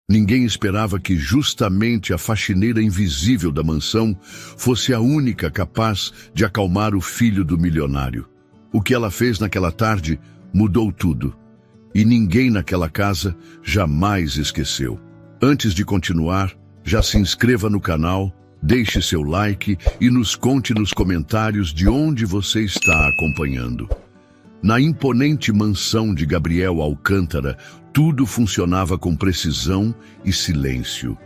Ninguém esperava que justamente a faxineira invisível da mansão fosse a única capaz de acalmar o filho do milionário. O que ela fez naquela tarde mudou tudo. E ninguém naquela casa jamais esqueceu. Antes de continuar, já se inscreva no canal, deixe seu like e nos conte nos comentários de onde você está acompanhando. Na imponente mansão de Gabriel Alcântara, tudo funcionava com precisão e silêncio.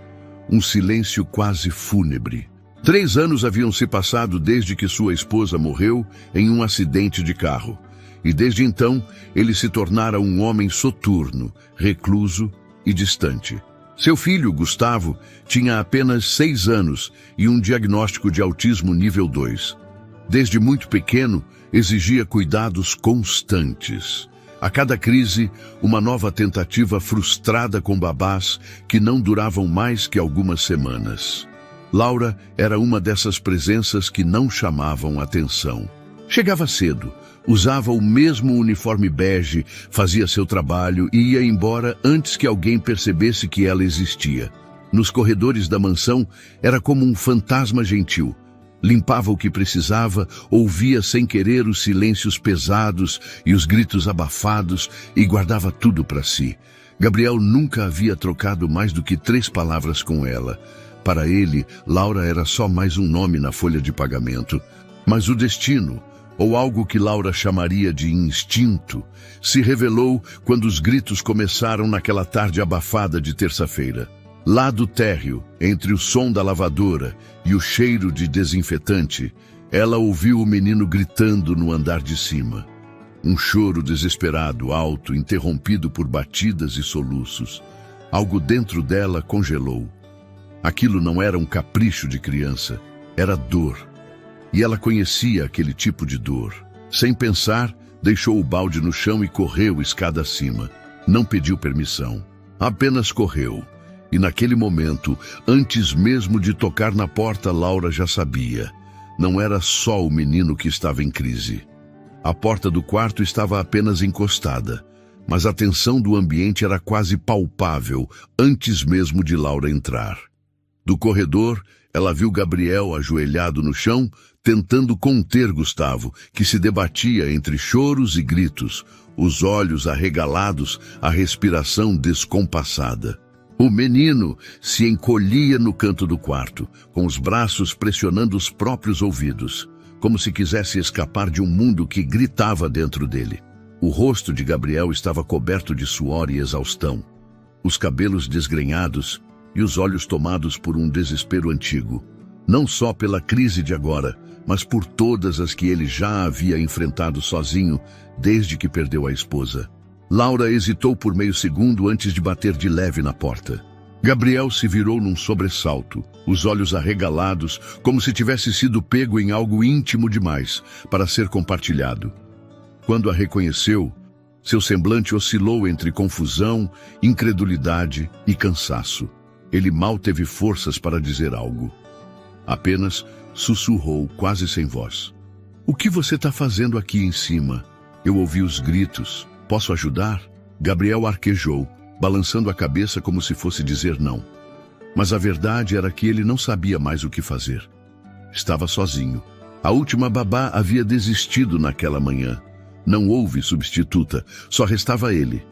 Um silêncio quase fúnebre. 3 anos haviam se passado desde que sua esposa morreu em um acidente de carro. E desde então, ele se tornara um homem soturno, recluso e distante. Seu filho, Gustavo, tinha apenas 6 anos e um diagnóstico de autismo nível 2. Desde muito pequeno, exigia cuidados constantes. A cada crise, uma nova tentativa frustrada com babás que não duravam mais que algumas semanas. Laura era uma dessas presenças que não chamavam atenção. Chegava cedo, usava o mesmo uniforme bege, fazia seu trabalho e ia embora antes que alguém percebesse que ela existia. Nos corredores da mansão, era como um fantasma gentil. Limpava o que precisava, ouvia sem querer os silêncios pesados e os gritos abafados e guardava tudo para si. Gabriel nunca havia trocado mais do que 3 palavras com ela. Para ele, Laura era só mais um nome na folha de pagamento. Mas o destino, ou algo que Laura chamaria de instinto, se revelou quando os gritos começaram naquela tarde abafada de terça-feira. Lá do térreo, entre o som da lavadora e o cheiro de desinfetante, ela ouviu o menino gritando no andar de cima. Um choro desesperado, alto, interrompido por batidas e soluços. Algo dentro dela congelou. Aquilo não era um capricho de criança, era dor. E ela conhecia aquele tipo de dor. Sem pensar, deixou o balde no chão e correu escada acima. Não pediu permissão, apenas correu. E naquele momento, antes mesmo de tocar na porta, Laura já sabia. Não era só o menino que estava em crise. A porta do quarto estava apenas encostada, mas a tensão do ambiente era quase palpável antes mesmo de Laura entrar. Do corredor, ela viu Gabriel ajoelhado no chão, tentando conter Gustavo, que se debatia entre choros e gritos, os olhos arregalados, a respiração descompassada. O menino se encolhia no canto do quarto, com os braços pressionando os próprios ouvidos, como se quisesse escapar de um mundo que gritava dentro dele. O rosto de Gabriel estava coberto de suor e exaustão, os cabelos desgrenhados e os olhos tomados por um desespero antigo, não só pela crise de agora, mas por todas as que ele já havia enfrentado sozinho desde que perdeu a esposa. Laura hesitou por meio segundo antes de bater de leve na porta. Gabriel se virou num sobressalto, os olhos arregalados, como se tivesse sido pego em algo íntimo demais para ser compartilhado. Quando a reconheceu, seu semblante oscilou entre confusão, incredulidade e cansaço. Ele mal teve forças para dizer algo. Apenas sussurrou, quase sem voz. "O que você está fazendo aqui em cima?" Eu ouvi os gritos. "Posso ajudar?" Gabriel arquejou, balançando a cabeça como se fosse dizer não. Mas a verdade era que ele não sabia mais o que fazer. Estava sozinho. A última babá havia desistido naquela manhã. Não houve substituta, só restava ele.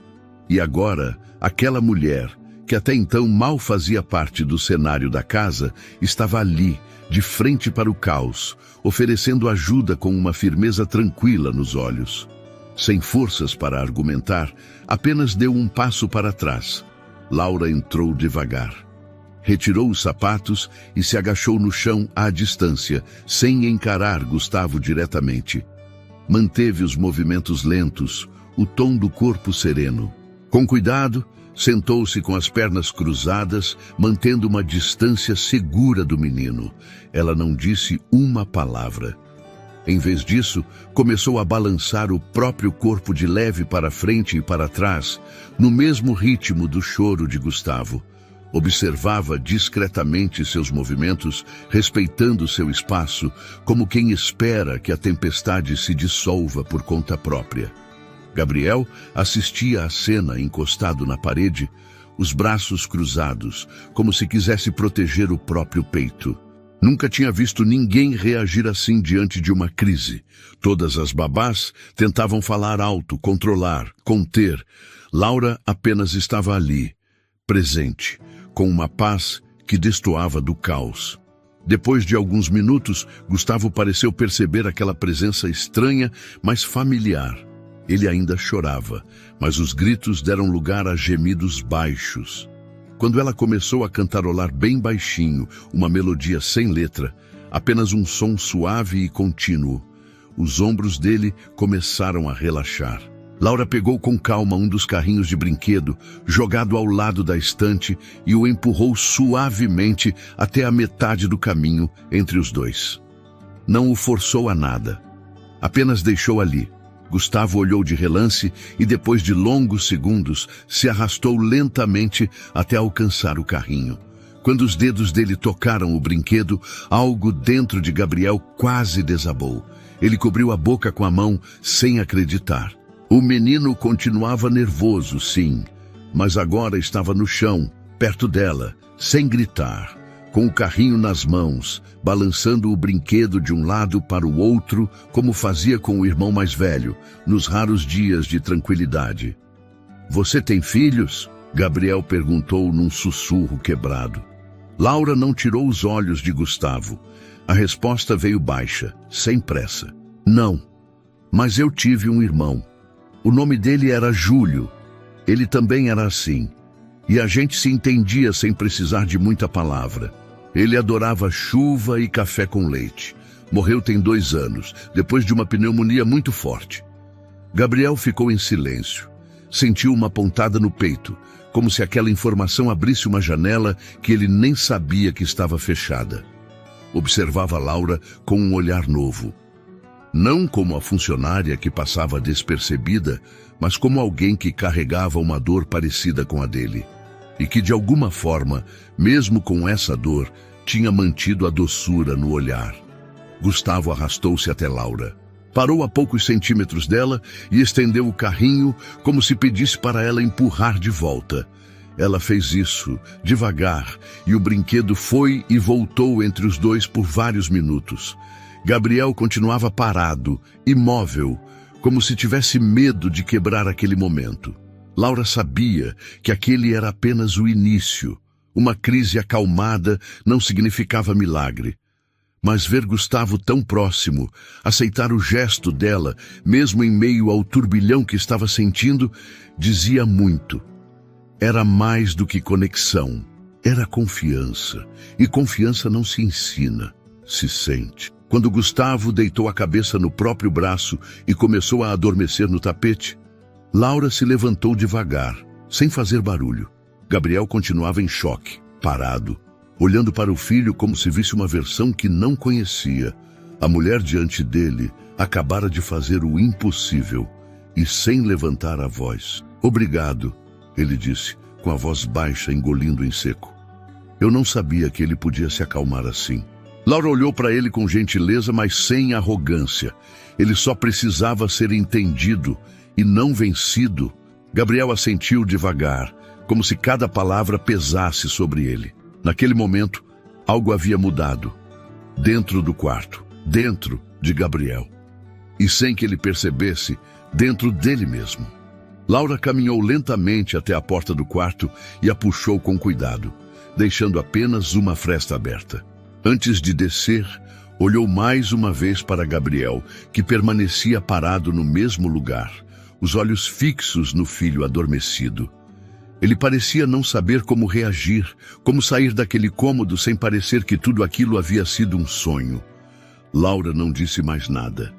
E agora, aquela mulher, que até então mal fazia parte do cenário da casa, estava ali, de frente para o caos, oferecendo ajuda com uma firmeza tranquila nos olhos. Sem forças para argumentar, apenas deu um passo para trás. Laura entrou devagar. Retirou os sapatos e se agachou no chão à distância, sem encarar Gustavo diretamente. Manteve os movimentos lentos, o tom do corpo sereno. Com cuidado, sentou-se com as pernas cruzadas, mantendo uma distância segura do menino. Ela não disse uma palavra. Em vez disso, começou a balançar o próprio corpo de leve para frente e para trás, no mesmo ritmo do choro de Gustavo. Observava discretamente seus movimentos, respeitando seu espaço, como quem espera que a tempestade se dissolva por conta própria. Gabriel assistia à cena encostado na parede, os braços cruzados, como se quisesse proteger o próprio peito. Nunca tinha visto ninguém reagir assim diante de uma crise. Todas as babás tentavam falar alto, controlar, conter. Laura apenas estava ali, presente, com uma paz que destoava do caos. Depois de alguns minutos, Gustavo pareceu perceber aquela presença estranha, mas familiar. Ele ainda chorava, mas os gritos deram lugar a gemidos baixos. Quando ela começou a cantarolar bem baixinho, uma melodia sem letra, apenas um som suave e contínuo, os ombros dele começaram a relaxar. Laura pegou com calma um dos carrinhos de brinquedo, jogado ao lado da estante, e o empurrou suavemente até a metade do caminho entre os dois. Não o forçou a nada, apenas deixou ali. Gustavo olhou de relance e, depois de longos segundos, se arrastou lentamente até alcançar o carrinho. Quando os dedos dele tocaram o brinquedo, algo dentro de Gabriel quase desabou. Ele cobriu a boca com a mão, sem acreditar. O menino continuava nervoso, sim, mas agora estava no chão, perto dela, sem gritar, com o carrinho nas mãos, balançando o brinquedo de um lado para o outro, como fazia com o irmão mais velho, nos raros dias de tranquilidade. "Você tem filhos?" Gabriel perguntou num sussurro quebrado. Laura não tirou os olhos de Gustavo. A resposta veio baixa, sem pressa. "Não, mas eu tive um irmão. O nome dele era Júlio. Ele também era assim. E a gente se entendia sem precisar de muita palavra. Ele adorava chuva e café com leite. Morreu tem 2 anos, depois de uma pneumonia muito forte." Gabriel ficou em silêncio. Sentiu uma pontada no peito, como se aquela informação abrisse uma janela que ele nem sabia que estava fechada. Observava Laura com um olhar novo. Não como a funcionária que passava despercebida, mas como alguém que carregava uma dor parecida com a dele. E que, de alguma forma, mesmo com essa dor, tinha mantido a doçura no olhar. Gustavo arrastou-se até Laura. Parou a poucos centímetros dela e estendeu o carrinho como se pedisse para ela empurrar de volta. Ela fez isso, devagar, e o brinquedo foi e voltou entre os dois por vários minutos. Gabriel continuava parado, imóvel, como se tivesse medo de quebrar aquele momento. Laura sabia que aquele era apenas o início. Uma crise acalmada não significava milagre. Mas ver Gustavo tão próximo, aceitar o gesto dela, mesmo em meio ao turbilhão que estava sentindo, dizia muito. Era mais do que conexão, era confiança. E confiança não se ensina, se sente. Quando Gustavo deitou a cabeça no próprio braço e começou a adormecer no tapete, Laura se levantou devagar, sem fazer barulho. Gabriel continuava em choque, parado, olhando para o filho como se visse uma versão que não conhecia. A mulher diante dele acabara de fazer o impossível e sem levantar a voz. "Obrigado", ele disse, com a voz baixa, engolindo em seco. Eu não sabia que ele podia se acalmar assim. Laura olhou para ele com gentileza, mas sem arrogância. Ele só precisava ser entendido e não vencido. Gabriel assentiu devagar, como se cada palavra pesasse sobre ele. Naquele momento, algo havia mudado. Dentro do quarto, dentro de Gabriel. E sem que ele percebesse, dentro dele mesmo. Laura caminhou lentamente até a porta do quarto e a puxou com cuidado, deixando apenas uma fresta aberta. Antes de descer, olhou mais uma vez para Gabriel, que permanecia parado no mesmo lugar, os olhos fixos no filho adormecido. Ele parecia não saber como reagir, como sair daquele cômodo sem parecer que tudo aquilo havia sido um sonho. Laura não disse mais nada.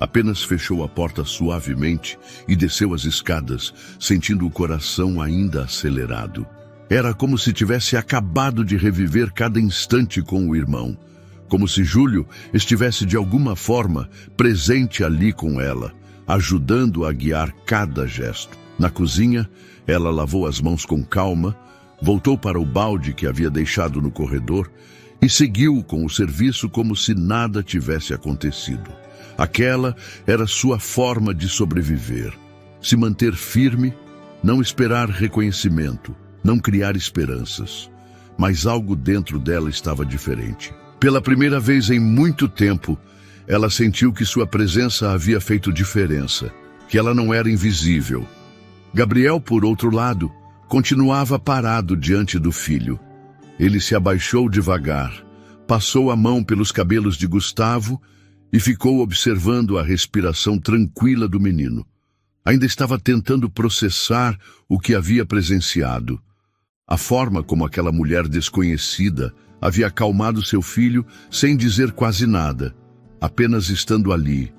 Apenas fechou a porta suavemente e desceu as escadas, sentindo o coração ainda acelerado. Era como se tivesse acabado de reviver cada instante com o irmão. Como se Júlio estivesse de alguma forma presente ali com ela, ajudando a guiar cada gesto. Na cozinha, ela lavou as mãos com calma, voltou para o balde que havia deixado no corredor e seguiu com o serviço como se nada tivesse acontecido. Aquela era sua forma de sobreviver. Se manter firme, não esperar reconhecimento, não criar esperanças. Mas algo dentro dela estava diferente. Pela primeira vez em muito tempo, ela sentiu que sua presença havia feito diferença, que ela não era invisível. Gabriel, por outro lado, continuava parado diante do filho. Ele se abaixou devagar, passou a mão pelos cabelos de Gustavo e ficou observando a respiração tranquila do menino. Ainda estava tentando processar o que havia presenciado. A forma como aquela mulher desconhecida havia acalmado seu filho sem dizer quase nada, apenas estando ali,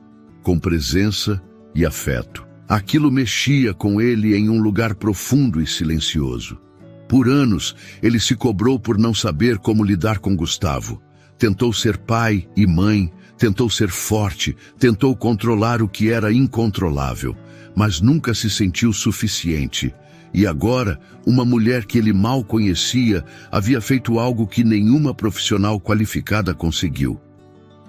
com presença e afeto. Aquilo mexia com ele em um lugar profundo e silencioso. Por anos, ele se cobrou por não saber como lidar com Gustavo. Tentou ser pai e mãe, tentou ser forte, tentou controlar o que era incontrolável, mas nunca se sentiu suficiente. E agora, uma mulher que ele mal conhecia havia feito algo que nenhuma profissional qualificada conseguiu.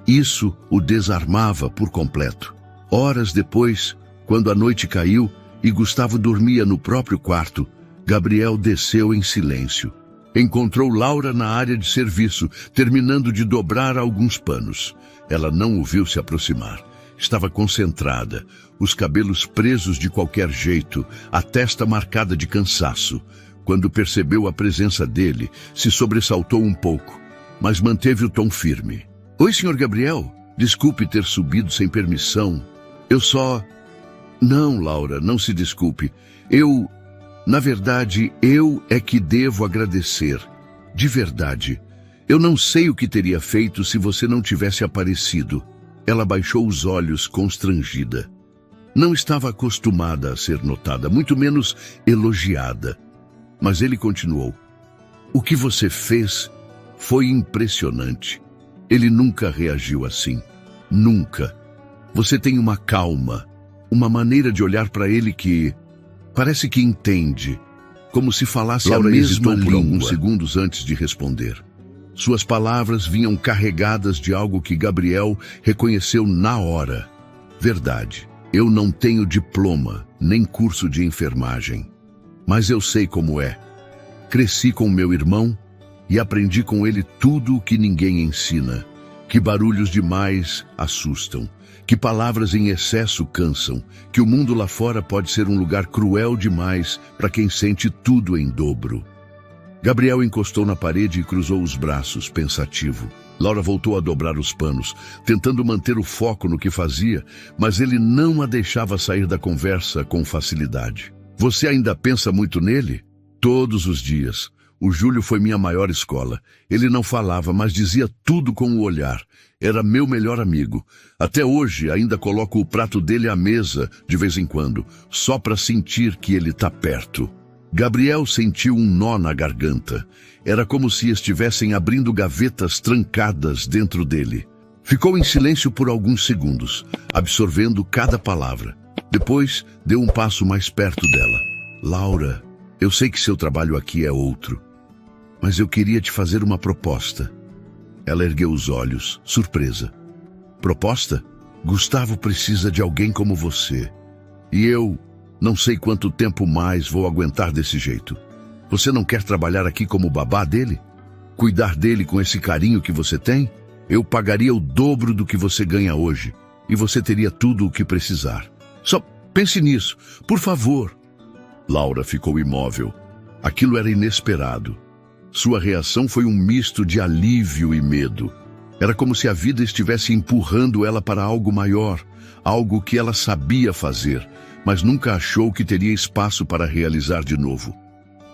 Isso o desarmava por completo. Horas depois, quando a noite caiu e Gustavo dormia no próprio quarto, Gabriel desceu em silêncio. Encontrou Laura na área de serviço, terminando de dobrar alguns panos. Ela não o viu se aproximar. Estava concentrada, os cabelos presos de qualquer jeito, a testa marcada de cansaço. Quando percebeu a presença dele, se sobressaltou um pouco, mas manteve o tom firme. Oi, Sr. Gabriel. Desculpe ter subido sem permissão. Eu só... Não, Laura, não se desculpe. Na verdade, eu é que devo agradecer. De verdade. Eu não sei o que teria feito se você não tivesse aparecido. Ela baixou os olhos, constrangida. Não estava acostumada a ser notada, muito menos elogiada. Mas ele continuou. O que você fez foi impressionante. Ele nunca reagiu assim. Nunca. Você tem uma calma, uma maneira de olhar para ele que parece que entende, como se falasse Laura a mesma língua. Por alguns segundos antes de responder. Suas palavras vinham carregadas de algo que Gabriel reconheceu na hora. Verdade. Eu não tenho diploma, nem curso de enfermagem. Mas eu sei como é. Cresci com meu irmão e aprendi com ele tudo o que ninguém ensina. Que barulhos demais assustam. Que palavras em excesso cansam. Que o mundo lá fora pode ser um lugar cruel demais para quem sente tudo em dobro. Gabriel encostou na parede e cruzou os braços, pensativo. Laura voltou a dobrar os panos, tentando manter o foco no que fazia, mas ele não a deixava sair da conversa com facilidade. Você ainda pensa muito nele? Todos os dias. O Júlio foi minha maior escola. Ele não falava, mas dizia tudo com o olhar. Era meu melhor amigo. Até hoje ainda coloco o prato dele à mesa, de vez em quando, só para sentir que ele está perto. Gabriel sentiu um nó na garganta. Era como se estivessem abrindo gavetas trancadas dentro dele. Ficou em silêncio por alguns segundos, absorvendo cada palavra. Depois, deu um passo mais perto dela. Laura, eu sei que seu trabalho aqui é outro, mas eu queria te fazer uma proposta. Ela ergueu os olhos, surpresa. Proposta? Gustavo precisa de alguém como você. E eu... não sei quanto tempo mais vou aguentar desse jeito. Você não quer trabalhar aqui como babá dele? Cuidar dele com esse carinho que você tem? Eu pagaria o dobro do que você ganha hoje. E você teria tudo o que precisar. Só pense nisso, por favor. Laura ficou imóvel. Aquilo era inesperado. Sua reação foi um misto de alívio e medo. Era como se a vida estivesse empurrando ela para algo maior, algo que ela sabia fazer, mas nunca achou que teria espaço para realizar de novo.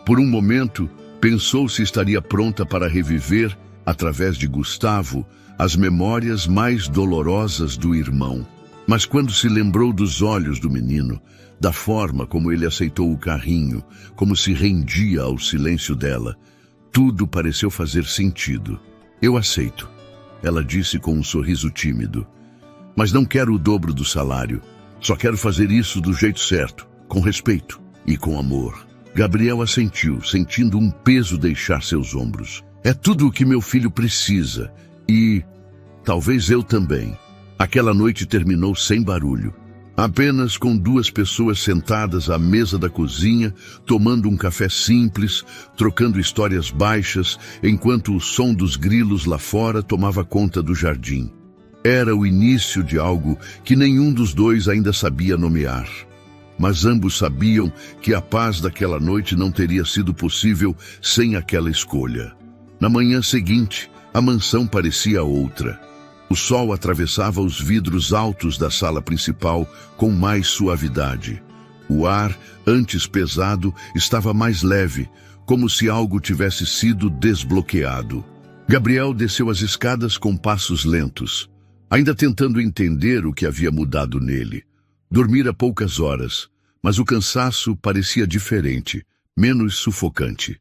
Por um momento, pensou se estaria pronta para reviver, através de Gustavo, as memórias mais dolorosas do irmão. Mas quando se lembrou dos olhos do menino, da forma como ele aceitou o carrinho, como se rendia ao silêncio dela, tudo pareceu fazer sentido. Eu aceito, ela disse com um sorriso tímido. Mas não quero o dobro do salário. Só quero fazer isso do jeito certo, com respeito e com amor. Gabriel assentiu, sentindo um peso deixar seus ombros. É tudo o que meu filho precisa. E talvez eu também. Aquela noite terminou sem barulho. Apenas com duas pessoas sentadas à mesa da cozinha, tomando um café simples, trocando histórias baixas, enquanto o som dos grilos lá fora tomava conta do jardim. Era o início de algo que nenhum dos dois ainda sabia nomear. Mas ambos sabiam que a paz daquela noite não teria sido possível sem aquela escolha. Na manhã seguinte, a mansão parecia outra. O sol atravessava os vidros altos da sala principal com mais suavidade. O ar, antes pesado, estava mais leve, como se algo tivesse sido desbloqueado. Gabriel desceu as escadas com passos lentos, ainda tentando entender o que havia mudado nele. Dormira poucas horas, mas o cansaço parecia diferente, menos sufocante.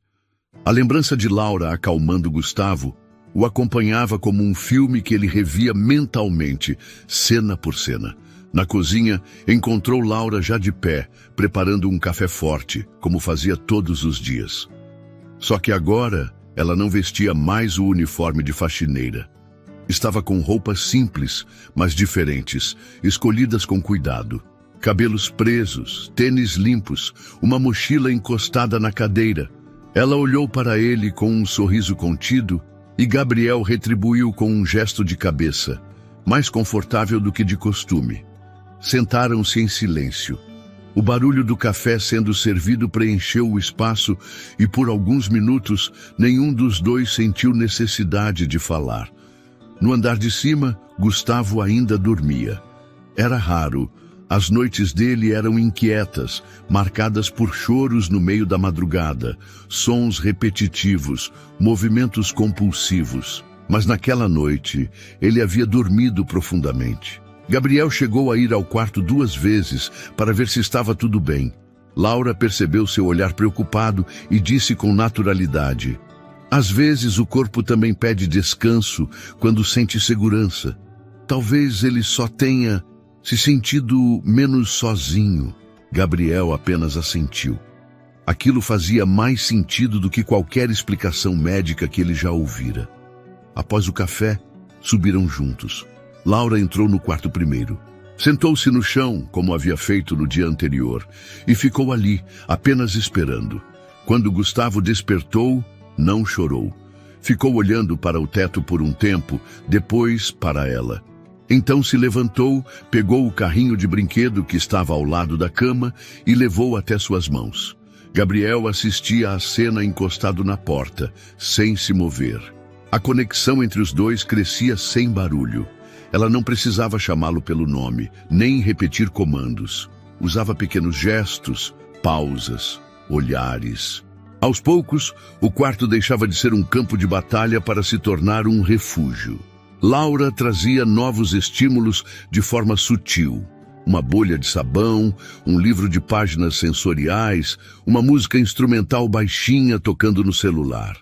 A lembrança de Laura acalmando Gustavo o acompanhava como um filme que ele revia mentalmente, cena por cena. Na cozinha, encontrou Laura já de pé, preparando um café forte, como fazia todos os dias. Só que agora, ela não vestia mais o uniforme de faxineira. Estava com roupas simples, mas diferentes, escolhidas com cuidado. Cabelos presos, tênis limpos, uma mochila encostada na cadeira. Ela olhou para ele com um sorriso contido e Gabriel retribuiu com um gesto de cabeça, mais confortável do que de costume. Sentaram-se em silêncio. O barulho do café sendo servido preencheu o espaço e por alguns minutos nenhum dos dois sentiu necessidade de falar. No andar de cima, Gustavo ainda dormia. Era raro. As noites dele eram inquietas, marcadas por choros no meio da madrugada, sons repetitivos, movimentos compulsivos. Mas naquela noite, ele havia dormido profundamente. Gabriel chegou a ir ao quarto 2 vezes para ver se estava tudo bem. Laura percebeu seu olhar preocupado e disse com naturalidade: "Às vezes o corpo também pede descanso quando sente segurança. Talvez ele só tenha se sentido menos sozinho." Gabriel apenas assentiu. Aquilo fazia mais sentido do que qualquer explicação médica que ele já ouvira. Após o café, subiram juntos. Laura entrou no quarto primeiro. Sentou-se no chão, como havia feito no dia anterior, e ficou ali, apenas esperando. Quando Gustavo despertou, não chorou. Ficou olhando para o teto por um tempo, depois para ela. Então se levantou, pegou o carrinho de brinquedo que estava ao lado da cama e levou até suas mãos. Gabriel assistia à cena encostado na porta, sem se mover. A conexão entre os dois crescia sem barulho. Ela não precisava chamá-lo pelo nome, nem repetir comandos. Usava pequenos gestos, pausas, olhares. Aos poucos, o quarto deixava de ser um campo de batalha para se tornar um refúgio. Laura trazia novos estímulos de forma sutil. Uma bolha de sabão, um livro de páginas sensoriais, uma música instrumental baixinha tocando no celular.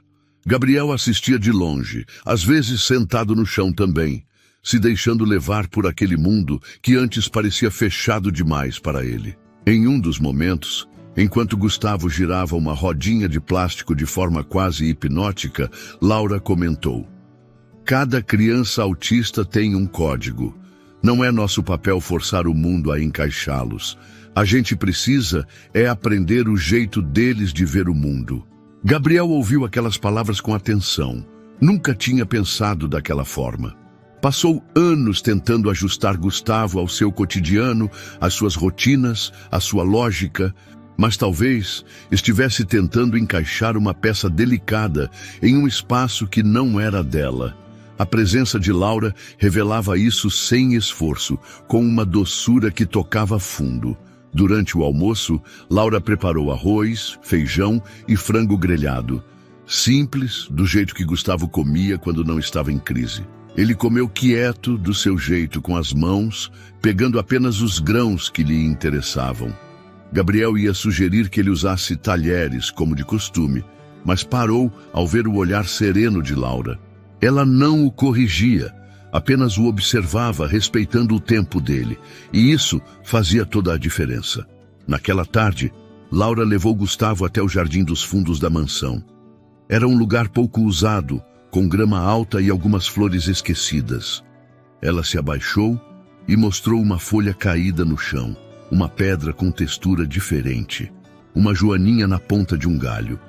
Gabriel assistia de longe, às vezes sentado no chão também, se deixando levar por aquele mundo que antes parecia fechado demais para ele. Em um dos momentos, enquanto Gustavo girava uma rodinha de plástico de forma quase hipnótica, Laura comentou: "Cada criança autista tem um código. Não é nosso papel forçar o mundo a encaixá-los. A gente precisa aprender o jeito deles de ver o mundo." Gabriel ouviu aquelas palavras com atenção. Nunca tinha pensado daquela forma. Passou anos tentando ajustar Gustavo ao seu cotidiano, às suas rotinas, à sua lógica, mas talvez estivesse tentando encaixar uma peça delicada em um espaço que não era dela. A presença de Laura revelava isso sem esforço, com uma doçura que tocava fundo. Durante o almoço, Laura preparou arroz, feijão e frango grelhado. Simples, do jeito que Gustavo comia quando não estava em crise. Ele comeu quieto, do seu jeito, com as mãos, pegando apenas os grãos que lhe interessavam. Gabriel ia sugerir que ele usasse talheres, como de costume, mas parou ao ver o olhar sereno de Laura. Ela não o corrigia, apenas o observava, respeitando o tempo dele, e isso fazia toda a diferença. Naquela tarde, Laura levou Gustavo até o jardim dos fundos da mansão. Era um lugar pouco usado, com grama alta e algumas flores esquecidas. Ela se abaixou, e mostrou uma folha caída no chão, uma pedra com textura diferente, uma joaninha na ponta de um galho.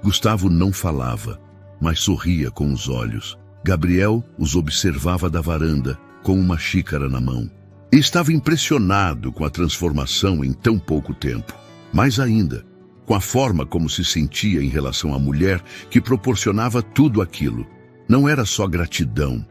Gustavo não falava, mas sorria com os olhos. Gabriel os observava da varanda, com uma xícara na mão. E estava impressionado com a transformação em tão pouco tempo. Mais ainda, com a forma como se sentia em relação à mulher que proporcionava tudo aquilo. Não era só gratidão,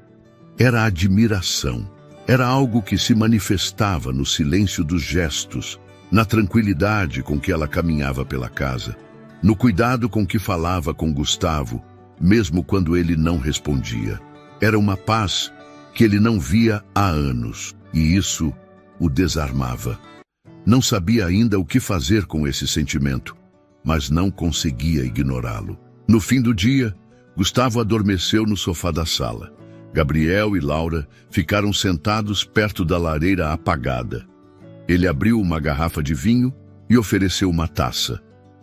era admiração. Era algo que se manifestava no silêncio dos gestos, na tranquilidade com que ela caminhava pela casa, no cuidado com que falava com Gustavo, mesmo quando ele não respondia. Era uma paz que ele não via há anos, e isso o desarmava. Não sabia ainda o que fazer com esse sentimento, mas não conseguia ignorá-lo. No fim do dia, Gustavo adormeceu no sofá da sala. Gabriel e Laura ficaram sentados perto da lareira apagada. Ele abriu uma garrafa de vinho e ofereceu uma taça.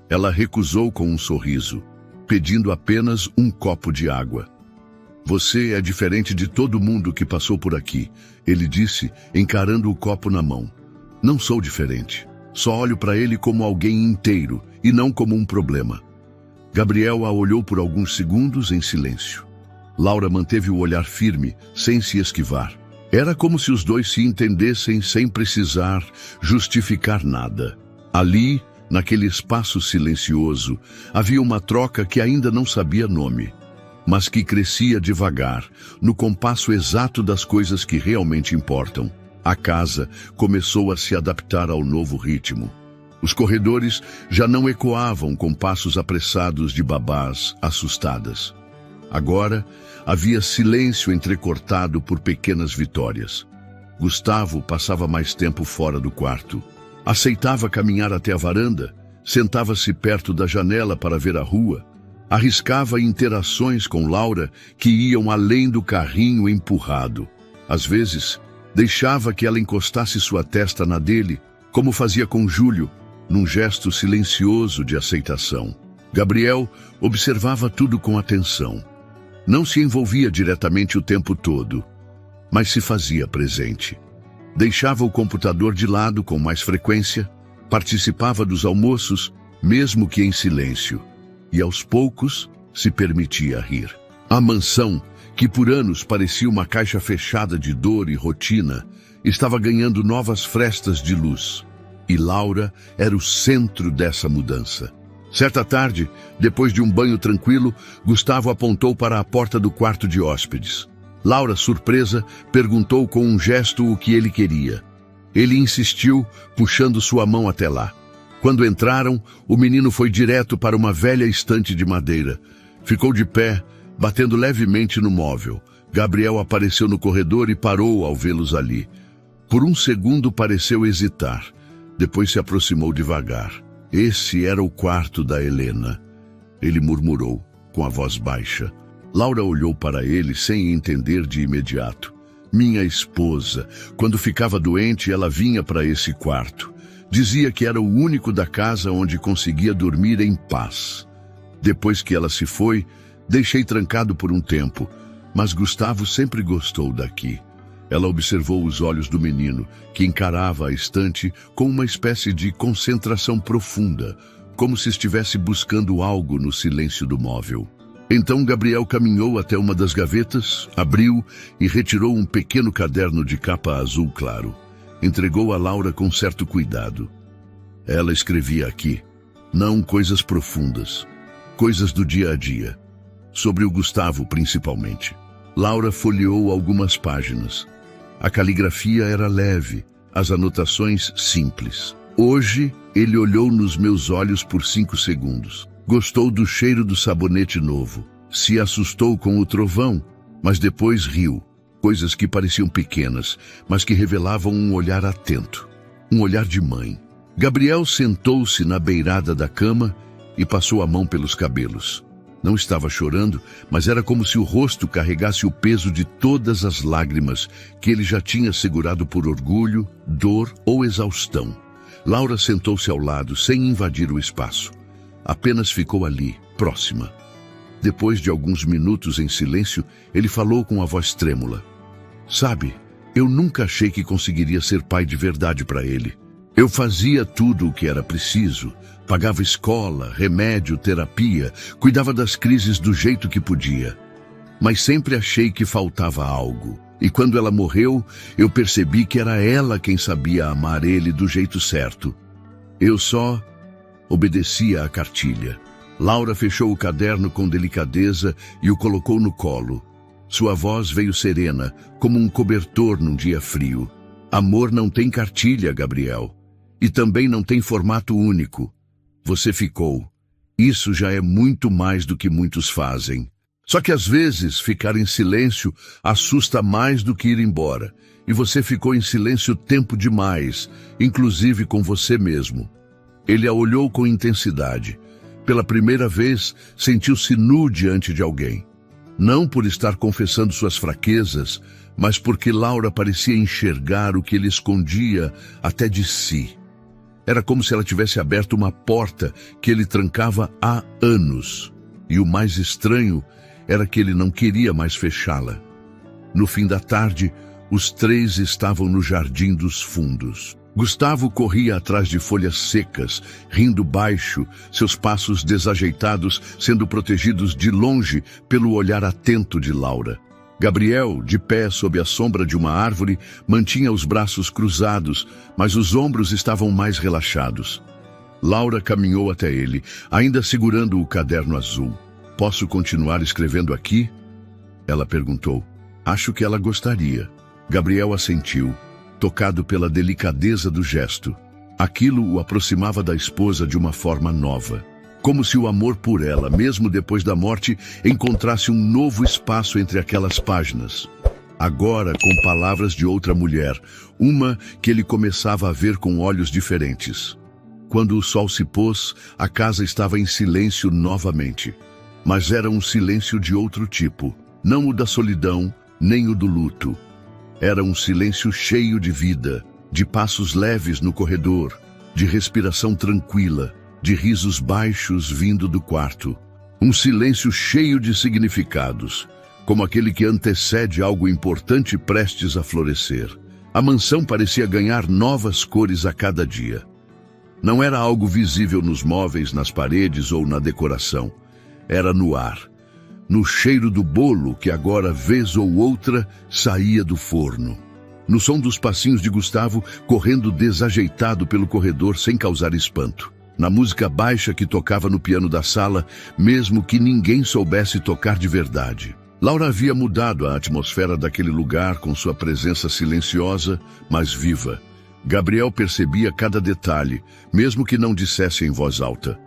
Ela recusou com um sorriso, pedindo apenas um copo de água. Você é diferente de todo mundo que passou por aqui, ele disse, encarando o copo na mão. Não sou diferente. Só olho para ele como alguém inteiro e não como um problema. Gabriel a olhou por alguns segundos em silêncio. Laura manteve o olhar firme, sem se esquivar. Era como se os dois se entendessem sem precisar justificar nada. Ali, naquele espaço silencioso, havia uma troca que ainda não sabia nome, mas que crescia devagar, no compasso exato das coisas que realmente importam. A casa começou a se adaptar ao novo ritmo. Os corredores já não ecoavam com passos apressados de babás assustadas. Agora, havia silêncio entrecortado por pequenas vitórias. Gustavo passava mais tempo fora do quarto. Aceitava caminhar até a varanda, sentava-se perto da janela para ver a rua, arriscava interações com Laura que iam além do carrinho empurrado. Às vezes, deixava que ela encostasse sua testa na dele, como fazia com Júlio, num gesto silencioso de aceitação. Gabriel observava tudo com atenção. Não se envolvia diretamente o tempo todo, mas se fazia presente. Deixava o computador de lado com mais frequência, participava dos almoços, mesmo que em silêncio, e aos poucos se permitia rir. A mansão, que por anos parecia uma caixa fechada de dor e rotina, estava ganhando novas frestas de luz, e Laura era o centro dessa mudança. Certa tarde, depois de um banho tranquilo, Gustavo apontou para a porta do quarto de hóspedes. Laura, surpresa, perguntou com um gesto o que ele queria. Ele insistiu, puxando sua mão até lá. Quando entraram, o menino foi direto para uma velha estante de madeira. Ficou de pé, batendo levemente no móvel. Gabriel apareceu no corredor e parou ao vê-los ali. Por um segundo pareceu hesitar. Depois se aproximou devagar. Esse era o quarto da Helena. Ele murmurou, com a voz baixa. Laura olhou para ele sem entender de imediato. Minha esposa. Quando ficava doente, ela vinha para esse quarto. Dizia que era o único da casa onde conseguia dormir em paz. Depois que ela se foi, deixei trancado por um tempo, mas Gustavo sempre gostou daqui. Ela observou os olhos do menino, que encarava a estante com uma espécie de concentração profunda, como se estivesse buscando algo no silêncio do móvel. Então Gabriel caminhou até uma das gavetas, abriu e retirou um pequeno caderno de capa azul claro. Entregou a Laura com certo cuidado. Ela escrevia aqui, não coisas profundas, coisas do dia a dia, sobre o Gustavo principalmente. Laura folheou algumas páginas. A caligrafia era leve, as anotações simples. Hoje, ele olhou nos meus olhos por 5 segundos. Gostou do cheiro do sabonete novo. Se assustou com o trovão, mas depois riu. Coisas que pareciam pequenas, mas que revelavam um olhar atento. Um olhar de mãe. Gabriel sentou-se na beirada da cama e passou a mão pelos cabelos. Não estava chorando, mas era como se o rosto carregasse o peso de todas as lágrimas que ele já tinha segurado por orgulho, dor ou exaustão. Laura sentou-se ao lado, sem invadir o espaço. Apenas ficou ali, próxima. Depois de alguns minutos em silêncio, ele falou com a voz trêmula. Sabe, Eu nunca achei que conseguiria ser pai de verdade para ele. Eu fazia tudo o que era preciso. Pagava escola, remédio, terapia, cuidava das crises do jeito que podia. Mas sempre achei que faltava algo. E quando ela morreu, eu percebi que era ela quem sabia amar ele do jeito certo. Eu só obedecia à cartilha. Laura fechou o caderno com delicadeza e o colocou no colo. Sua voz veio serena, como um cobertor num dia frio. Amor não tem cartilha, Gabriel. E também não tem formato único. Você ficou. Isso já é muito mais do que muitos fazem. Só que às vezes ficar em silêncio assusta mais do que ir embora. E você ficou em silêncio tempo demais, inclusive com você mesmo. Ele a olhou com intensidade. Pela primeira vez, sentiu-se nu diante de alguém. Não por estar confessando suas fraquezas, mas porque Laura parecia enxergar o que ele escondia até de si. Era como se ela tivesse aberto uma porta que ele trancava há anos. E o mais estranho era que ele não queria mais fechá-la. No fim da tarde, os três estavam no Jardim dos Fundos. Gustavo corria atrás de folhas secas, rindo baixo, seus passos desajeitados sendo protegidos de longe pelo olhar atento de Laura. Gabriel, de pé sob a sombra de uma árvore, mantinha os braços cruzados, mas os ombros estavam mais relaxados. Laura caminhou até ele, ainda segurando o caderno azul. "Posso continuar escrevendo aqui?" Ela perguntou. Acho que ela gostaria. Gabriel assentiu, tocado pela delicadeza do gesto. Aquilo o aproximava da esposa de uma forma nova. Como se o amor por ela, mesmo depois da morte, encontrasse um novo espaço entre aquelas páginas. Agora com palavras de outra mulher, uma que ele começava a ver com olhos diferentes. Quando o sol se pôs, a casa estava em silêncio novamente. Mas era um silêncio de outro tipo, não o da solidão, nem o do luto. Era um silêncio cheio de vida, de passos leves no corredor, de respiração tranquila, de risos baixos vindo do quarto. Um silêncio cheio de significados, como aquele que antecede algo importante prestes a florescer. A mansão parecia ganhar novas cores a cada dia. Não era algo visível nos móveis, nas paredes ou na decoração. Era no ar, no cheiro do bolo que agora, vez ou outra, saía do forno. No som dos passinhos de Gustavo correndo desajeitado pelo corredor sem causar espanto. Na música baixa que tocava no piano da sala, mesmo que ninguém soubesse tocar de verdade. Laura havia mudado a atmosfera daquele lugar com sua presença silenciosa, mas viva. Gabriel percebia cada detalhe, mesmo que não dissesse em voz alta.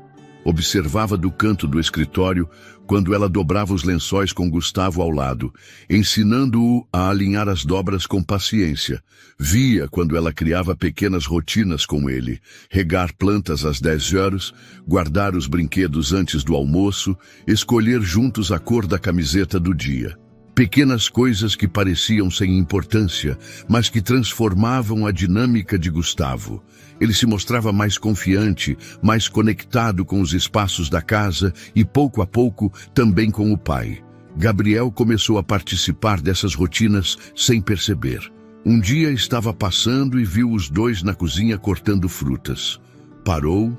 Observava do canto do escritório quando ela dobrava os lençóis com Gustavo ao lado, ensinando-o a alinhar as dobras com paciência. Via quando ela criava pequenas rotinas com ele, regar plantas às 10 horas, guardar os brinquedos antes do almoço, escolher juntos a cor da camiseta do dia. Pequenas coisas que pareciam sem importância, mas que transformavam a dinâmica de Gustavo. Ele se mostrava mais confiante, mais conectado com os espaços da casa e, pouco a pouco, também com o pai. Gabriel começou a participar dessas rotinas sem perceber. Um dia estava passando e viu os dois na cozinha cortando frutas. Parou,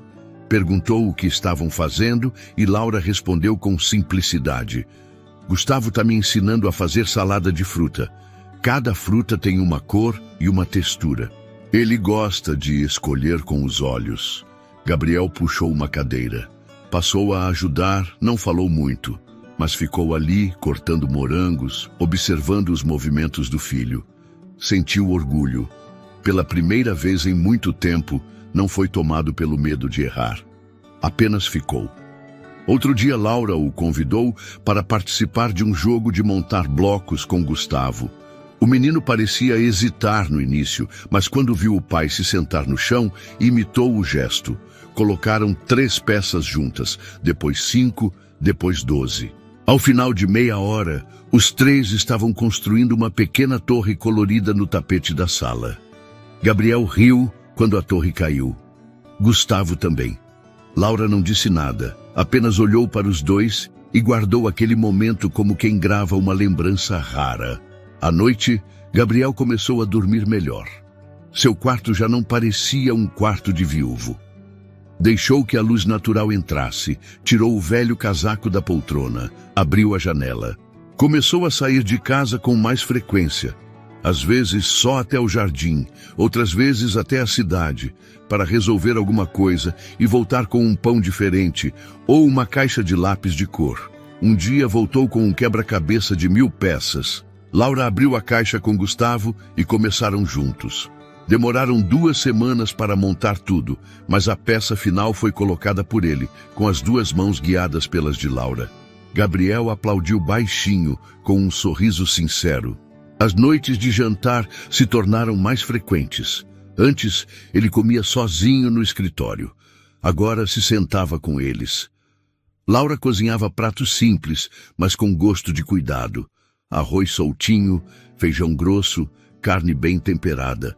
perguntou o que estavam fazendo e Laura respondeu com simplicidade. Gustavo está me ensinando a fazer salada de fruta. Cada fruta tem uma cor e uma textura. Ele gosta de escolher com os olhos. Gabriel puxou uma cadeira. Passou a ajudar, não falou muito, mas ficou ali, cortando morangos, observando os movimentos do filho. Sentiu orgulho. Pela primeira vez em muito tempo, não foi tomado pelo medo de errar. Apenas ficou. Outro dia, Laura o convidou para participar de um jogo de montar blocos com Gustavo. O menino parecia hesitar no início, mas quando viu o pai se sentar no chão, imitou o gesto. Colocaram 3 peças juntas, depois 5, depois 12. Ao final de meia hora, os 3 estavam construindo uma pequena torre colorida no tapete da sala. Gabriel riu quando a torre caiu. Gustavo também. Laura não disse nada, apenas olhou para os dois e guardou aquele momento como quem grava uma lembrança rara. À noite, Gabriel começou a dormir melhor. Seu quarto já não parecia um quarto de viúvo. Deixou que a luz natural entrasse, tirou o velho casaco da poltrona, abriu a janela. Começou a sair de casa com mais frequência, às vezes só até o jardim, outras vezes até a cidade, para resolver alguma coisa e voltar com um pão diferente ou uma caixa de lápis de cor. Um dia voltou com um quebra-cabeça de 1000 peças. Laura abriu a caixa com Gustavo e começaram juntos. Demoraram 2 semanas para montar tudo, mas a peça final foi colocada por ele, com as 2 mãos guiadas pelas de Laura. Gabriel aplaudiu baixinho, com um sorriso sincero. As noites de jantar se tornaram mais frequentes. Antes, ele comia sozinho no escritório. Agora se sentava com eles. Laura cozinhava pratos simples, mas com gosto de cuidado. Arroz soltinho, feijão grosso, carne bem temperada.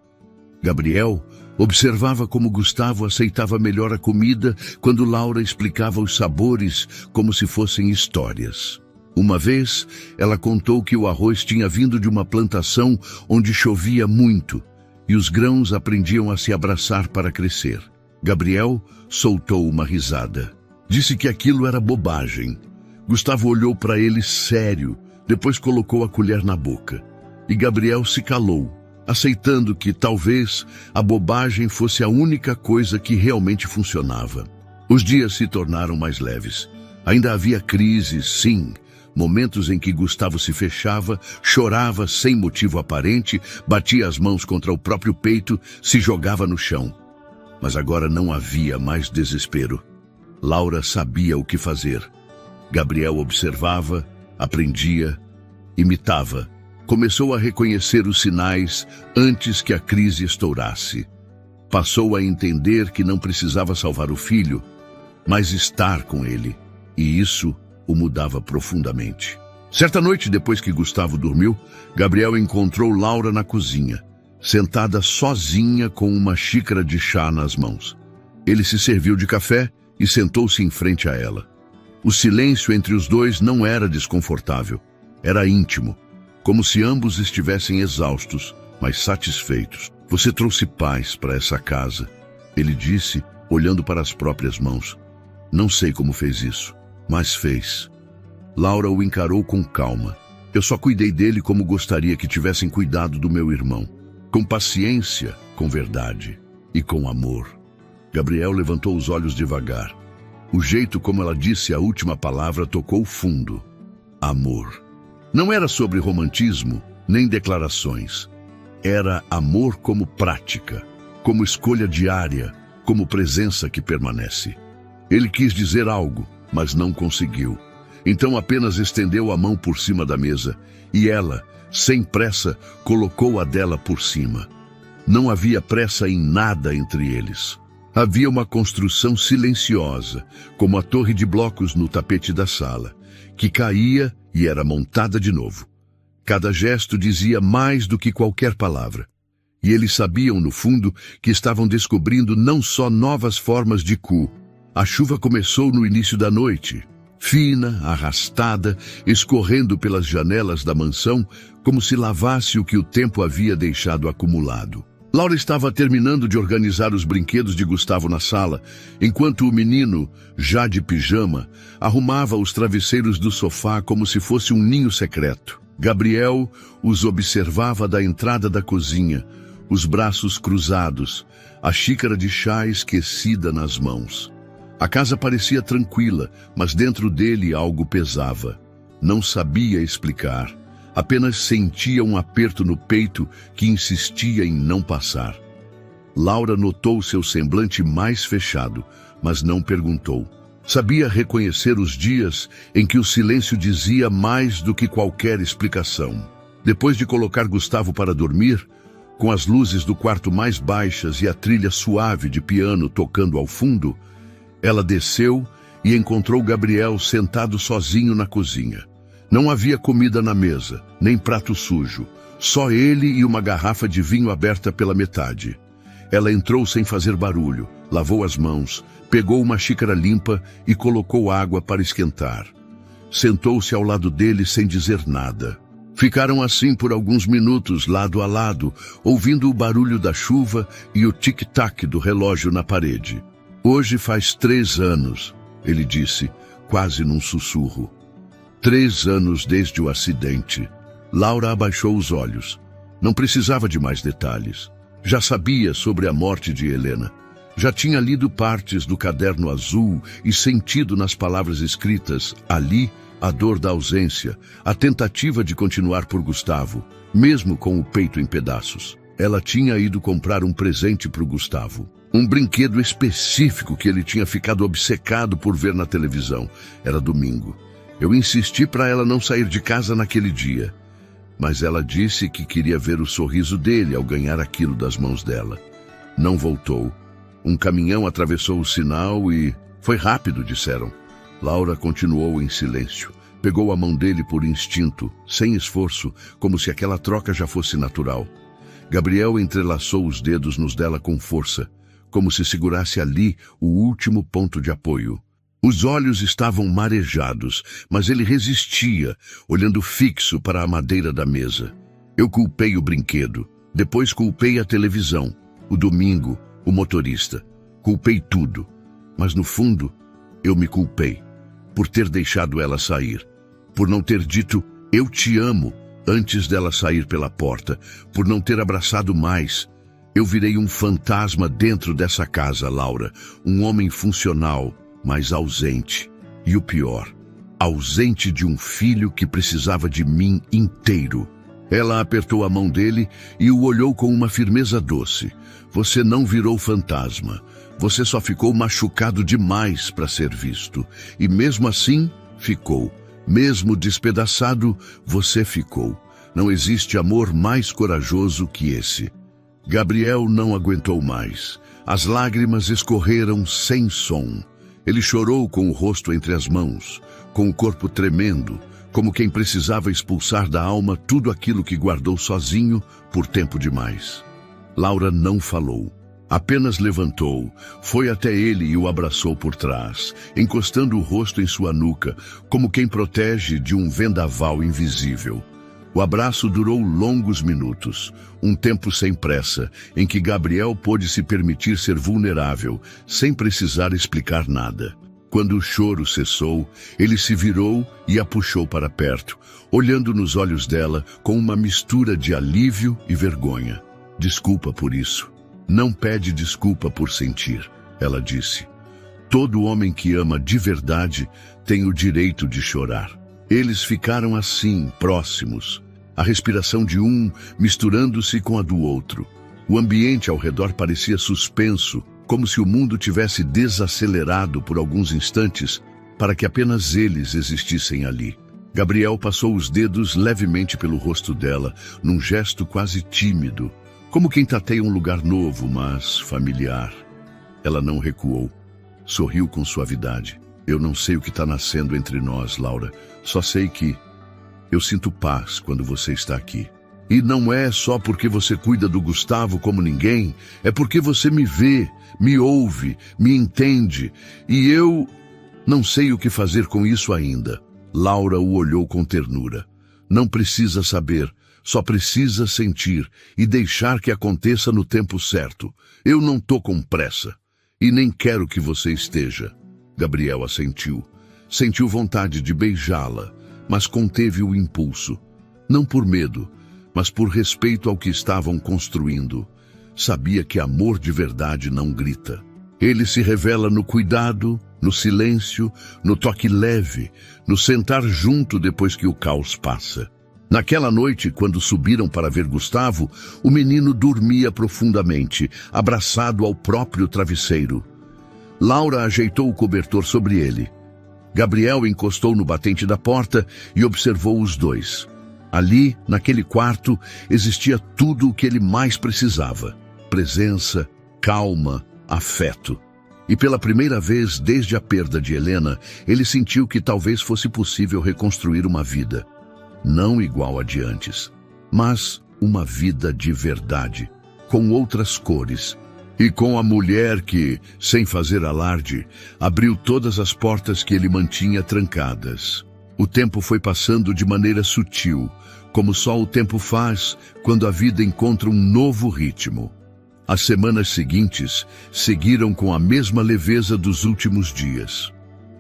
Gabriel observava como Gustavo aceitava melhor a comida quando Laura explicava os sabores como se fossem histórias. Uma vez, ela contou que o arroz tinha vindo de uma plantação onde chovia muito e os grãos aprendiam a se abraçar para crescer. Gabriel soltou uma risada. Disse que aquilo era bobagem. Gustavo olhou para ele sério, depois colocou a colher na boca. E Gabriel se calou, aceitando que talvez a bobagem fosse a única coisa que realmente funcionava. Os dias se tornaram mais leves. Ainda havia crises, sim, momentos em que Gustavo se fechava, chorava sem motivo aparente, batia as mãos contra o próprio peito, se jogava no chão. Mas agora não havia mais desespero. Laura sabia o que fazer. Gabriel observava, aprendia, imitava. Começou a reconhecer os sinais antes que a crise estourasse. Passou a entender que não precisava salvar o filho, mas estar com ele. E isso o mudava profundamente. Certa noite, depois que Gustavo dormiu, Gabriel encontrou Laura na cozinha, sentada sozinha com uma xícara de chá nas mãos. Ele se serviu de café e sentou-se em frente a ela. O silêncio entre os dois não era desconfortável, era íntimo. Como se ambos estivessem exaustos, mas satisfeitos. Você trouxe paz para essa casa, ele disse, olhando para as próprias mãos. Não sei como fez isso, mas fez. Laura o encarou com calma. Eu só cuidei dele como gostaria que tivessem cuidado do meu irmão. Com paciência, com verdade e com amor. Gabriel levantou os olhos devagar. O jeito como ela disse a última palavra tocou fundo. Amor. Não era sobre romantismo, nem declarações. Era amor como prática, como escolha diária, como presença que permanece. Ele quis dizer algo, mas não conseguiu. Então apenas estendeu a mão por cima da mesa, e ela, sem pressa, colocou a dela por cima. Não havia pressa em nada entre eles. Havia uma construção silenciosa, como a torre de blocos no tapete da sala, que caía e era montada de novo. Cada gesto dizia mais do que qualquer palavra. E eles sabiam, no fundo, que estavam descobrindo não só novas formas de cu. A chuva começou no início da noite, fina, arrastada, escorrendo pelas janelas da mansão, como se lavasse o que o tempo havia deixado acumulado. Laura estava terminando de organizar os brinquedos de Gustavo na sala, enquanto o menino, já de pijama, arrumava os travesseiros do sofá como se fosse um ninho secreto. Gabriel os observava da entrada da cozinha, os braços cruzados, a xícara de chá esquecida nas mãos. A casa parecia tranquila, mas dentro dele algo pesava. Não sabia explicar. Apenas sentia um aperto no peito que insistia em não passar. Laura notou seu semblante mais fechado, mas não perguntou. Sabia reconhecer os dias em que o silêncio dizia mais do que qualquer explicação. Depois de colocar Gustavo para dormir, com as luzes do quarto mais baixas e a trilha suave de piano tocando ao fundo, ela desceu e encontrou Gabriel sentado sozinho na cozinha. Não havia comida na mesa, nem prato sujo, só ele e uma garrafa de vinho aberta pela metade. Ela entrou sem fazer barulho, lavou as mãos, pegou uma xícara limpa e colocou água para esquentar. Sentou-se ao lado dele sem dizer nada. Ficaram assim por alguns minutos, lado a lado, ouvindo o barulho da chuva e o tic-tac do relógio na parede. Hoje faz 3 anos, ele disse, quase num sussurro. 3 anos desde o acidente. Laura abaixou os olhos. Não precisava de mais detalhes. Já sabia sobre a morte de Helena. Já tinha lido partes do caderno azul e sentido nas palavras escritas ali a dor da ausência, a tentativa de continuar por Gustavo, mesmo com o peito em pedaços. Ela tinha ido comprar um presente para o Gustavo. Um brinquedo específico que ele tinha ficado obcecado por ver na televisão. Era domingo. Eu insisti para ela não sair de casa naquele dia. Mas ela disse que queria ver o sorriso dele ao ganhar aquilo das mãos dela. Não voltou. Um caminhão atravessou o sinal e... Foi rápido, disseram. Laura continuou em silêncio. Pegou a mão dele por instinto, sem esforço, como se aquela troca já fosse natural. Gabriel entrelaçou os dedos nos dela com força, como se segurasse ali o último ponto de apoio. Os olhos estavam marejados, mas ele resistia, olhando fixo para a madeira da mesa. Eu culpei o brinquedo, depois culpei a televisão, o domingo, o motorista. Culpei tudo, mas no fundo, eu me culpei. Por ter deixado ela sair, por não ter dito eu te amo antes dela sair pela porta, por não ter abraçado mais. Eu virei um fantasma dentro dessa casa, Laura, um homem funcional, mas ausente. E o pior, ausente de um filho que precisava de mim inteiro. Ela apertou a mão dele e o olhou com uma firmeza doce. Você não virou fantasma. Você só ficou machucado demais para ser visto. E mesmo assim, ficou. Mesmo despedaçado, você ficou. Não existe amor mais corajoso que esse. Gabriel não aguentou mais. As lágrimas escorreram sem som. Ele chorou com o rosto entre as mãos, com o corpo tremendo, como quem precisava expulsar da alma tudo aquilo que guardou sozinho por tempo demais. Laura não falou. Apenas levantou, foi até ele e o abraçou por trás, encostando o rosto em sua nuca, como quem protege de um vendaval invisível. O abraço durou longos minutos, um tempo sem pressa, em que Gabriel pôde se permitir ser vulnerável, sem precisar explicar nada. Quando o choro cessou, ele se virou e a puxou para perto, olhando nos olhos dela com uma mistura de alívio e vergonha. Desculpa por isso. Não pede desculpa por sentir, ela disse. Todo homem que ama de verdade tem o direito de chorar. Eles ficaram assim, próximos. A respiração de um misturando-se com a do outro. O ambiente ao redor parecia suspenso, como se o mundo tivesse desacelerado por alguns instantes para que apenas eles existissem ali. Gabriel passou os dedos levemente pelo rosto dela, num gesto quase tímido, como quem tateia um lugar novo, mas familiar. Ela não recuou. Sorriu com suavidade. Eu não sei o que está nascendo entre nós, Laura. Só sei que eu sinto paz quando você está aqui. E não é só porque você cuida do Gustavo como ninguém, é porque você me vê, me ouve, me entende. E eu não sei o que fazer com isso ainda. Laura o olhou com ternura. Não precisa saber. Só precisa sentir e deixar que aconteça no tempo certo. Eu não tô com pressa. E nem quero que você esteja. Gabriel assentiu. Sentiu vontade de beijá-la, mas conteve o impulso. Não por medo, mas por respeito ao que estavam construindo. Sabia que amor de verdade não grita. Ele se revela no cuidado, no silêncio, no toque leve, no sentar junto depois que o caos passa. Naquela noite, quando subiram para ver Gustavo, o menino dormia profundamente, abraçado ao próprio travesseiro. Laura ajeitou o cobertor sobre ele. Gabriel encostou no batente da porta e observou os dois. Ali, naquele quarto, existia tudo o que ele mais precisava: presença, calma, afeto. E pela primeira vez desde a perda de Helena, ele sentiu que talvez fosse possível reconstruir uma vida. Não igual a de antes, mas uma vida de verdade, com outras cores, e com a mulher que, sem fazer alarde, abriu todas as portas que ele mantinha trancadas. O tempo foi passando de maneira sutil, como só o tempo faz quando a vida encontra um novo ritmo. As semanas seguintes seguiram com a mesma leveza dos últimos dias.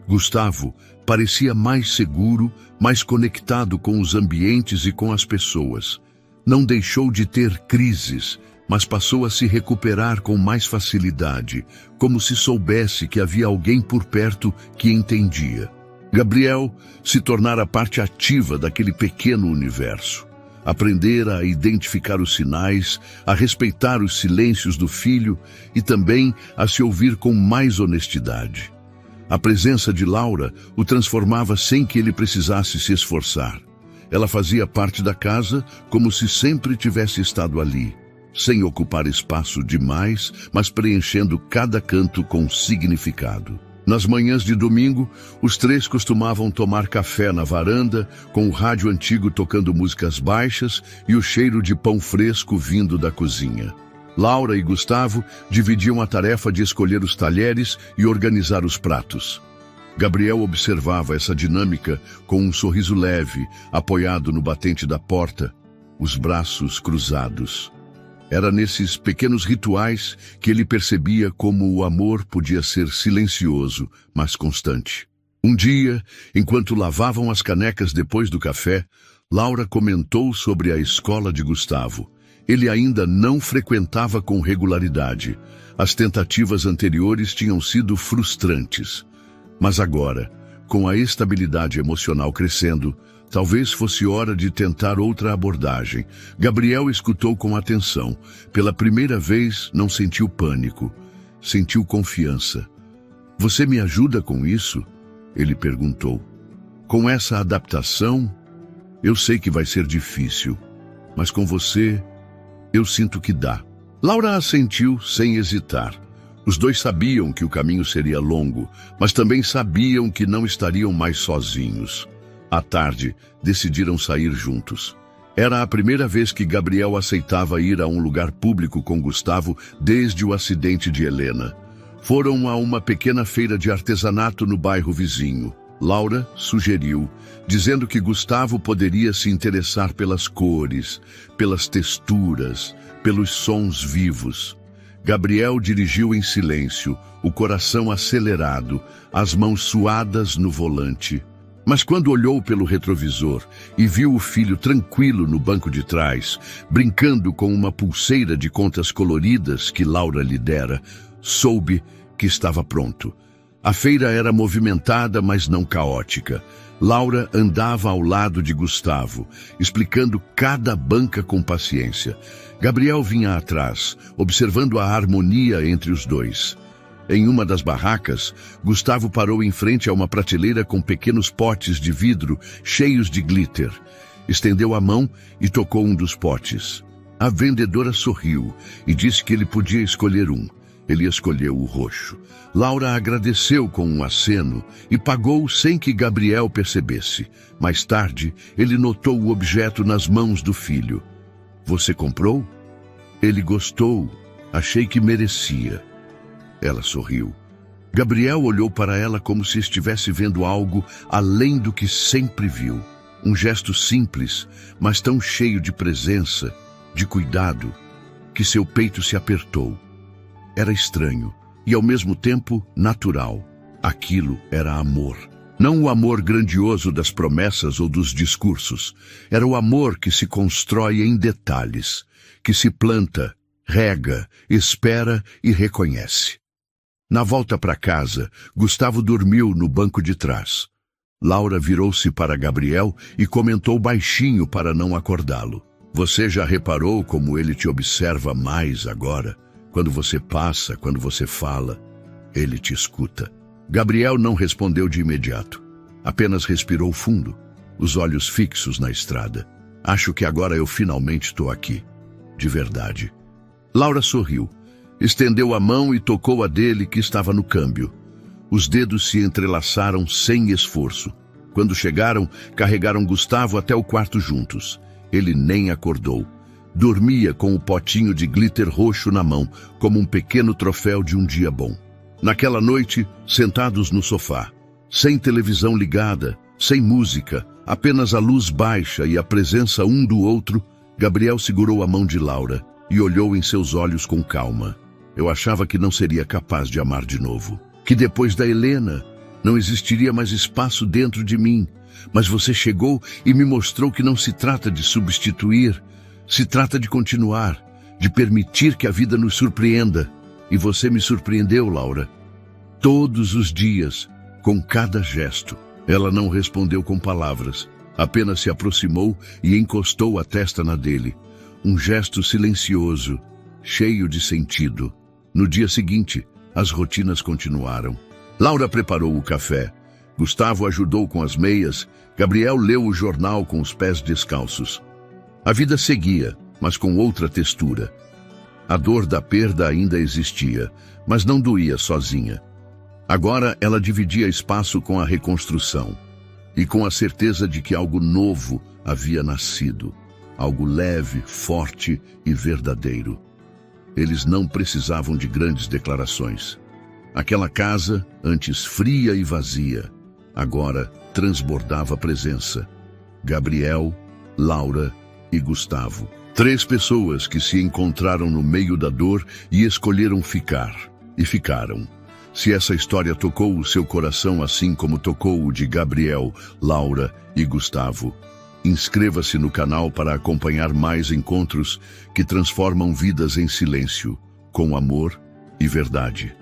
Gustavo parecia mais seguro, mais conectado com os ambientes e com as pessoas. Não deixou de ter crises, mas passou a se recuperar com mais facilidade, como se soubesse que havia alguém por perto que entendia. Gabriel se tornara parte ativa daquele pequeno universo. Aprendera a identificar os sinais, a respeitar os silêncios do filho e também a se ouvir com mais honestidade. A presença de Laura o transformava sem que ele precisasse se esforçar. Ela fazia parte da casa como se sempre tivesse estado ali, sem ocupar espaço demais, mas preenchendo cada canto com significado. Nas manhãs de domingo, os três costumavam tomar café na varanda, com o rádio antigo tocando músicas baixas e o cheiro de pão fresco vindo da cozinha. Laura e Gustavo dividiam a tarefa de escolher os talheres e organizar os pratos. Gabriel observava essa dinâmica com um sorriso leve, apoiado no batente da porta, os braços cruzados. Era nesses pequenos rituais que ele percebia como o amor podia ser silencioso, mas constante. Um dia, enquanto lavavam as canecas depois do café, Laura comentou sobre a escola de Gustavo. Ele ainda não frequentava com regularidade. As tentativas anteriores tinham sido frustrantes. Mas agora, com a estabilidade emocional crescendo, talvez fosse hora de tentar outra abordagem. Gabriel escutou com atenção. Pela primeira vez, não sentiu pânico. Sentiu confiança. "Você me ajuda com isso?" ele perguntou. "Com essa adaptação, eu sei que vai ser difícil, mas com você, eu sinto que dá." Laura assentiu sem hesitar. Os dois sabiam que o caminho seria longo, mas também sabiam que não estariam mais sozinhos. À tarde, decidiram sair juntos. Era a primeira vez que Gabriel aceitava ir a um lugar público com Gustavo desde o acidente de Helena. Foram a uma pequena feira de artesanato no bairro vizinho. Laura sugeriu, dizendo que Gustavo poderia se interessar pelas cores, pelas texturas, pelos sons vivos. Gabriel dirigiu em silêncio, o coração acelerado, as mãos suadas no volante. Mas quando olhou pelo retrovisor e viu o filho tranquilo no banco de trás, brincando com uma pulseira de contas coloridas que Laura lhe dera, soube que estava pronto. A feira era movimentada, mas não caótica. Laura andava ao lado de Gustavo, explicando cada banca com paciência. Gabriel vinha atrás, observando a harmonia entre os dois. Em uma das barracas, Gustavo parou em frente a uma prateleira com pequenos potes de vidro cheios de glitter. Estendeu a mão e tocou um dos potes. A vendedora sorriu e disse que ele podia escolher um. Ele escolheu o roxo. Laura agradeceu com um aceno e pagou sem que Gabriel percebesse. Mais tarde, ele notou o objeto nas mãos do filho. "Você comprou?" "Ele gostou. Achei que merecia." Ela sorriu. Gabriel olhou para ela como se estivesse vendo algo além do que sempre viu. Um gesto simples, mas tão cheio de presença, de cuidado, que seu peito se apertou. Era estranho e, ao mesmo tempo, natural. Aquilo era amor. Não o amor grandioso das promessas ou dos discursos. Era o amor que se constrói em detalhes, que se planta, rega, espera e reconhece. Na volta para casa, Gustavo dormiu no banco de trás. Laura virou-se para Gabriel e comentou baixinho para não acordá-lo. "Você já reparou como ele te observa mais agora? Quando você passa, quando você fala, ele te escuta." Gabriel não respondeu de imediato. Apenas respirou fundo, os olhos fixos na estrada. "Acho que agora eu finalmente estou aqui. De verdade." Laura sorriu. Estendeu a mão e tocou a dele, que estava no câmbio. Os dedos se entrelaçaram sem esforço. Quando chegaram, carregaram Gustavo até o quarto juntos. Ele nem acordou. Dormia com o potinho de glitter roxo na mão, como um pequeno troféu de um dia bom. Naquela noite, sentados no sofá, sem televisão ligada, Sem música, apenas a luz baixa e a presença um do outro, Gabriel segurou a mão de Laura e olhou em seus olhos com calma. Eu achava que não seria capaz de amar de novo, que depois da Helena não existiria mais espaço dentro de mim. Mas você chegou e me mostrou que não se trata de substituir, se trata de continuar, de permitir que a vida nos surpreenda. E você me surpreendeu, Laura. Todos os dias, com cada gesto. Ela não respondeu com palavras, apenas se aproximou e encostou a testa na dele. Um gesto silencioso, cheio de sentido. No dia seguinte, as rotinas continuaram. Laura preparou o café. Gustavo ajudou com as meias. Gabriel leu o jornal com os pés descalços. A vida seguia, mas com outra textura. A dor da perda ainda existia, mas não doía sozinha. Agora ela dividia espaço com a reconstrução e com a certeza de que algo novo havia nascido, algo leve, forte e verdadeiro. Eles não precisavam de grandes declarações. Aquela casa, antes fria e vazia, agora transbordava presença. Gabriel, Laura e Gustavo. 3 pessoas que se encontraram no meio da dor e escolheram ficar. E ficaram. Se essa história tocou o seu coração assim como tocou o de Gabriel, Laura e Gustavo, inscreva-se no canal para acompanhar mais encontros que transformam vidas em silêncio, com amor e verdade.